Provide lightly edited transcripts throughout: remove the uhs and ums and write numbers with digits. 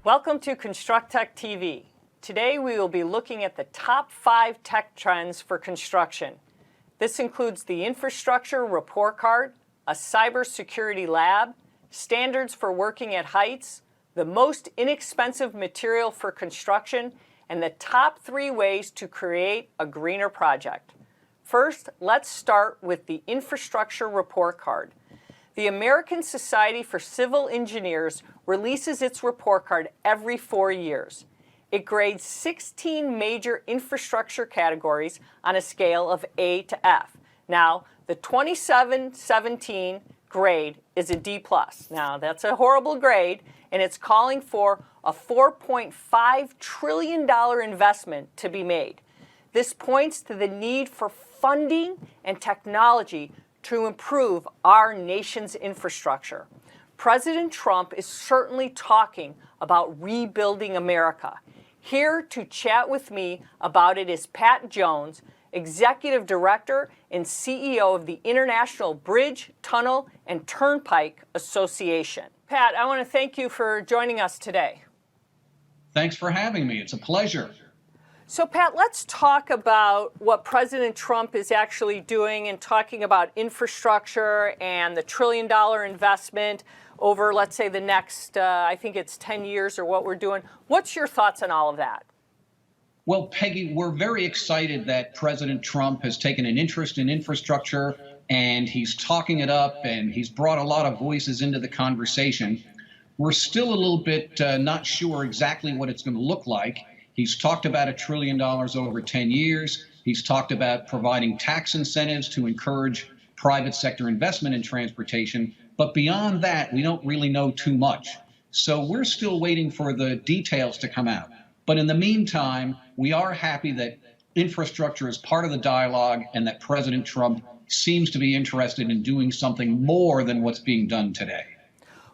Welcome to ConstructTech TV. Today we will be looking at the top 5 tech trends for construction. This includes the infrastructure report card, a cybersecurity lab, standards for working at heights, the most inexpensive material for construction, and the top 3 ways to create a greener project. First, let's start with the infrastructure report card. The American Society for Civil Engineers releases its report card every 4 years. It grades 16 major infrastructure categories on a scale of A to F. Now, the 2017 grade is a D+. Now, that's a horrible grade, and it's calling for a $4.5 trillion investment to be made. This points to the need for funding and technology to improve our nation's infrastructure. President Trump is certainly talking about rebuilding America. Here to chat with me about it is Pat Jones, Executive Director and CEO of the International Bridge, Tunnel, and Turnpike Association. Pat, I want to thank you for joining us today. Thanks for having me. It's a pleasure. So, Pat, let's talk about what President Trump is actually doing and talking about infrastructure and the $1 trillion investment over, let's say, the next, I think it's 10 years or what we're doing. What's your thoughts on all of that? Well, Peggy, we're very excited that President Trump has taken an interest in infrastructure and he's talking it up and he's brought a lot of voices into the conversation. We're still a little bit not sure exactly what it's going to look like. He's talked about $1 trillion over 10 years. He's talked about providing tax incentives to encourage private sector investment in transportation. But beyond that, we don't really know too much. So we're still waiting for the details to come out. But in the meantime, we are happy that infrastructure is part of the dialogue and that President Trump seems to be interested in doing something more than what's being done today.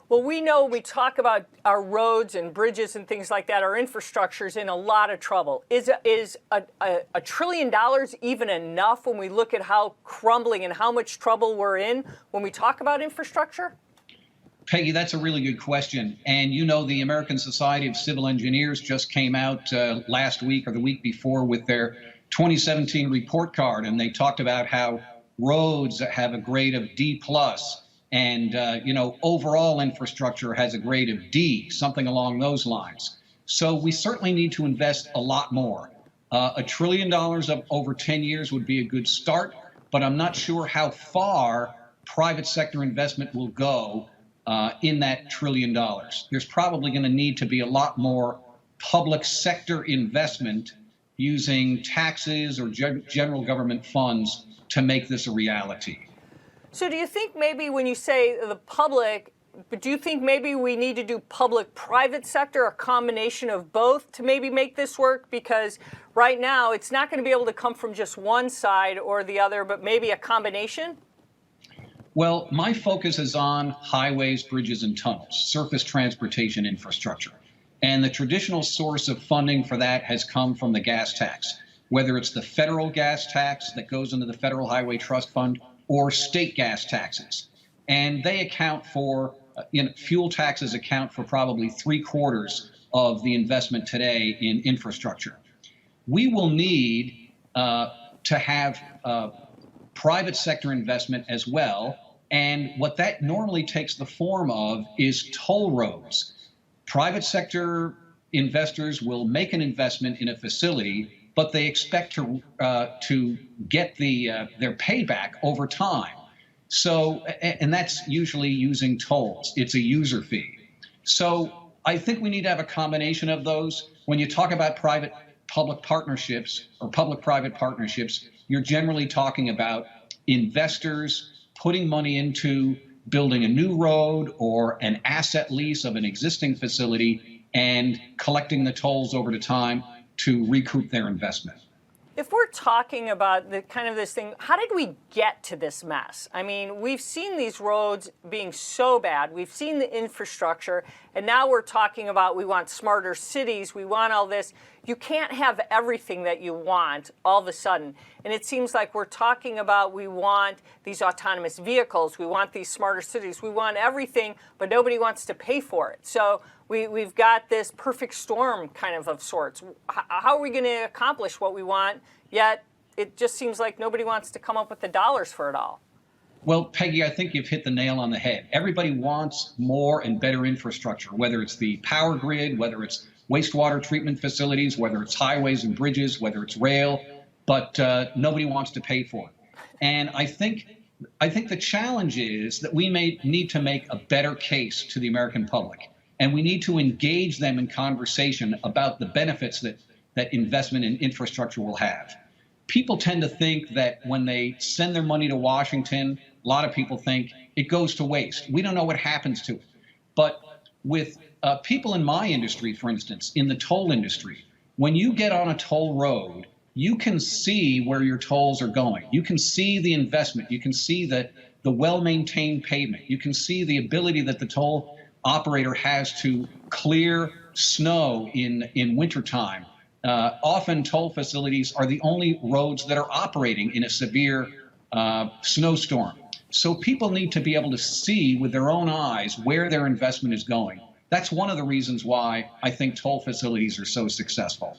Well, we know we talk about our roads and bridges and things like that. Our infrastructure is in a lot of trouble. Is $1 trillion even enough when we look at how crumbling and how much trouble we're in when we talk about infrastructure? Peggy, that's a really good question. And you know, the American Society of Civil Engineers just came out last week or the week before with their 2017 report card, and they talked about how roads have a grade of D+. And, overall infrastructure has a grade of D, something along those lines. So we certainly need to invest a lot more. $1 trillion over 10 years would be a good start, but I'm not sure how far private sector investment will go in that $1 trillion. There's probably going to need to be a lot more public sector investment using taxes or general government funds to make this a reality. So do you think maybe when you say the public, but do you think maybe we need to do public-private sector, a combination of both to maybe make this work? Because right now it's not going to be able to come from just one side or the other, but maybe a combination? Well, my focus is on highways, bridges, and tunnels, surface transportation infrastructure. And the traditional source of funding for that has come from the gas tax, whether it's the federal gas tax that goes into the Federal Highway Trust Fund or state gas taxes. And they account for, fuel taxes account for probably 3/4 of the investment today in infrastructure. We will need to have private sector investment as well. And what that normally takes the form of is toll roads. Private sector investors will make an investment in a facility, but they expect to get their payback over time. So, and that's usually using tolls. It's a user fee. So I think we need to have a combination of those. When you talk about private-public partnerships or public-private partnerships, you're generally talking about investors putting money into building a new road or an asset lease of an existing facility and collecting the tolls over the time to recoup their investment. If we're talking about the kind of this thing, how did we get to this mess? I mean, we've seen these roads being so bad. We've seen the infrastructure, and now we're talking about we want smarter cities. We want all this. you can't have everything that you want all of a sudden. And it seems like we're talking about we want these autonomous vehicles, we want these smarter cities, we want everything, but nobody wants to pay for it. So we've got this perfect storm kind of sorts. How are we going to accomplish what we want, yet it just seems like nobody wants to come up with the dollars for it all? Well, Peggy, I think you've hit the nail on the head. Everybody wants more and better infrastructure, whether it's the power grid, whether it's wastewater treatment facilities, whether it's highways and bridges, whether it's rail, but nobody wants to pay for it. And I think the challenge is that we may need to make a better case to the American public, and we need to engage them in conversation about the benefits that investment in infrastructure will have. People tend to think that when they send their money to Washington, a lot of people think it goes to waste. We don't know what happens to it. But with people in my industry, for instance, in the toll industry, when you get on a toll road, you can see where your tolls are going. You can see the investment. You can see the well-maintained pavement. You can see the ability that the toll operator has to clear snow in wintertime. Often toll facilities are the only roads that are operating in a severe snowstorm. So people need to be able to see with their own eyes where their investment is going. That's one of the reasons why I think toll facilities are so successful.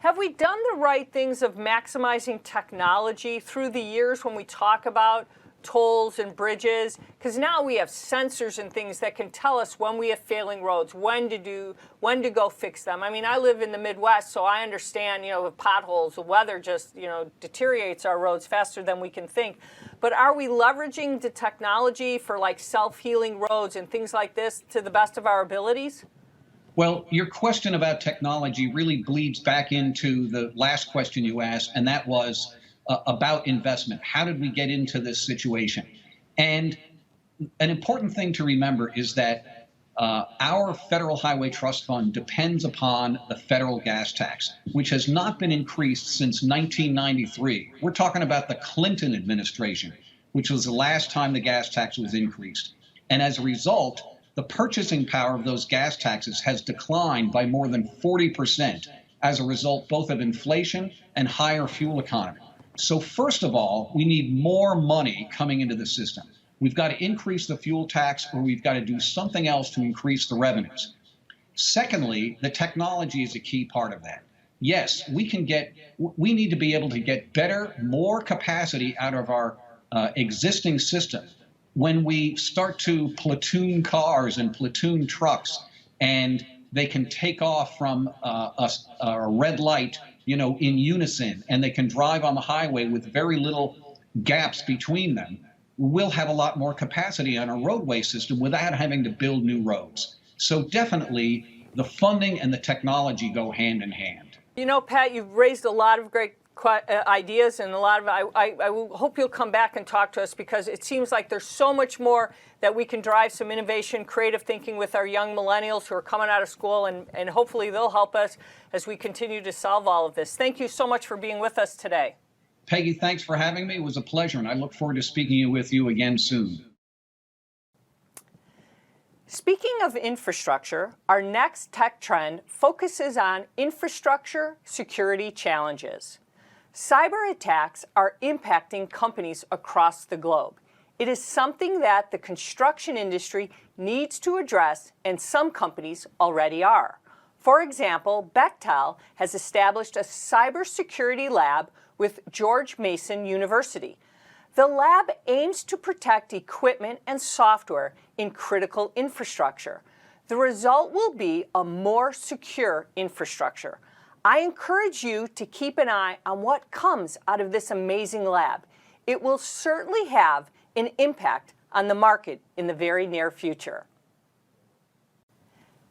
Have we done the right things of maximizing technology through the years when we talk about tolls and bridges? Because now we have sensors and things that can tell us when we have failing roads, when to go fix them. I mean, I live in the Midwest, so I understand, with potholes, the weather just, deteriorates our roads faster than we can think. But are we leveraging the technology for like self-healing roads and things like this to the best of our abilities? Well, your question about technology really bleeds back into the last question you asked, and that was about investment. How did we get into this situation? And an important thing to remember is that our Federal Highway Trust Fund depends upon the federal gas tax, which has not been increased since 1993. We're talking about the Clinton administration, which was the last time the gas tax was increased. And as a result, the purchasing power of those gas taxes has declined by more than 40% as a result both of inflation and higher fuel economy. So first of all, we need more money coming into the system. We've got to increase the fuel tax, or we've got to do something else to increase the revenues. Secondly, the technology is a key part of that. Yes, we need to be able to get better, more capacity out of our existing system. When we start to platoon cars and platoon trucks, and they can take off from a red light, in unison, and they can drive on the highway with very little gaps between them, we'll have a lot more capacity on our roadway system without having to build new roads. So definitely the funding and the technology go hand in hand. Pat, you've raised a lot of great ideas, and a lot of I hope you'll come back and talk to us, because it seems like there's so much more that we can drive some innovation, creative thinking with our young millennials who are coming out of school, and hopefully they'll help us as we continue to solve all of this. Thank you so much for being with us today. Peggy, thanks for having me. It was a pleasure, and I look forward to speaking with you again soon. Speaking of infrastructure, our next tech trend focuses on infrastructure security challenges. Cyber attacks are impacting companies across the globe. It is something that the construction industry needs to address, and some companies already are. For example, Bechtel has established a cybersecurity lab with George Mason University. The lab aims to protect equipment and software in critical infrastructure. The result will be a more secure infrastructure. I encourage you to keep an eye on what comes out of this amazing lab. It will certainly have an impact on the market in the very near future.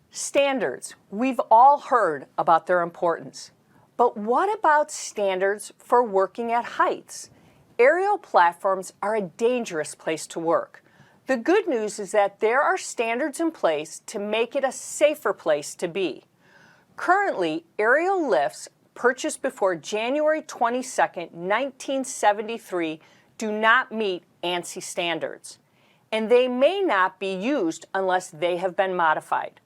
Standards. We've all heard about their importance. But what about standards for working at heights? Aerial platforms are a dangerous place to work. The good news is that there are standards in place to make it a safer place to be. Currently, aerial lifts purchased before January 22, 1973 do not meet ANSI standards, and they may not be used unless they have been modified.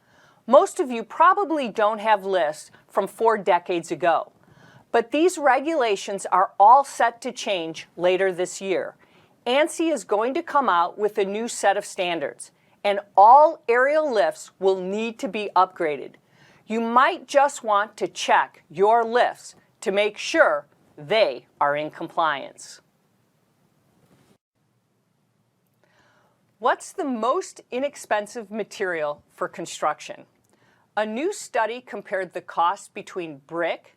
Most of you probably don't have lifts from 4 decades ago, but these regulations are all set to change later this year. ANSI is going to come out with a new set of standards, and all aerial lifts will need to be upgraded. You might just want to check your lifts to make sure they are in compliance. What's the most inexpensive material for construction? A new study compared the cost between brick,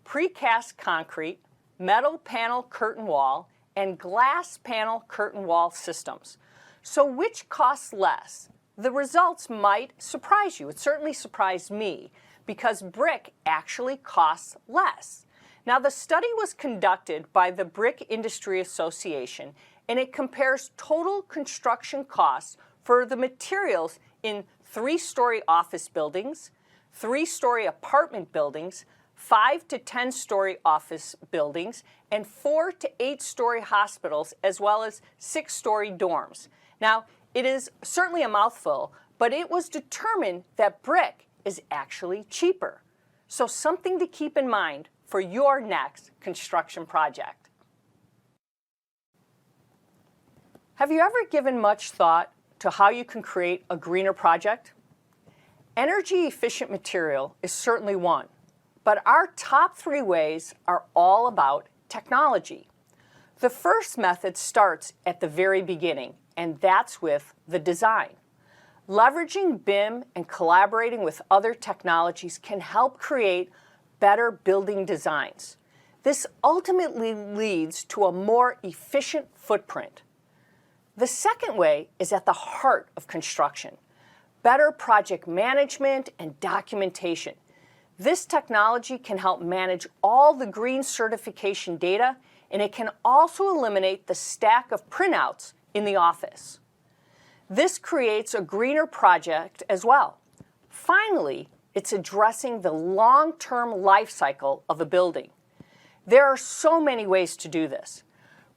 precast concrete, metal panel curtain wall, and glass panel curtain wall systems. So which costs less? The results might surprise you. It certainly surprised me because brick actually costs less. Now, the study was conducted by the Brick Industry Association, and it compares total construction costs for the materials in 3-story office buildings, 3-story apartment buildings, 5 to 10-story office buildings, and 4 to 8-story hospitals, as well as 6-story dorms. Now, it is certainly a mouthful, but it was determined that brick is actually cheaper. So something to keep in mind for your next construction project. Have you ever given much thought to how you can create a greener project? Energy efficient material is certainly one, but our top 3 ways are all about technology. The first method starts at the very beginning, and that's with the design. Leveraging BIM and collaborating with other technologies can help create better building designs. This ultimately leads to a more efficient footprint. The second way is at the heart of construction: better project management and documentation. This technology can help manage all the green certification data, and it can also eliminate the stack of printouts in the office. This creates a greener project as well. Finally, it's addressing the long-term life cycle of a building. There are so many ways to do this.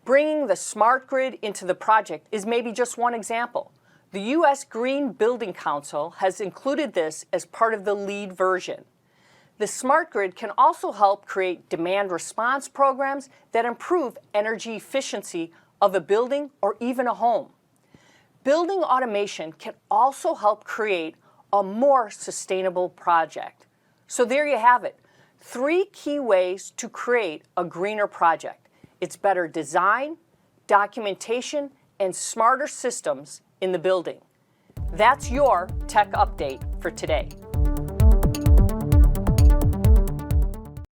Bringing the smart grid into the project is maybe just one example. The U.S. Green Building Council has included this as part of the lead version. The smart grid can also help create demand response programs that improve energy efficiency of a building or even a home. Building automation can also help create a more sustainable project. So there you have it. 3 key ways to create a greener project. It's better design, documentation, and smarter systems in the building. That's your tech update for today.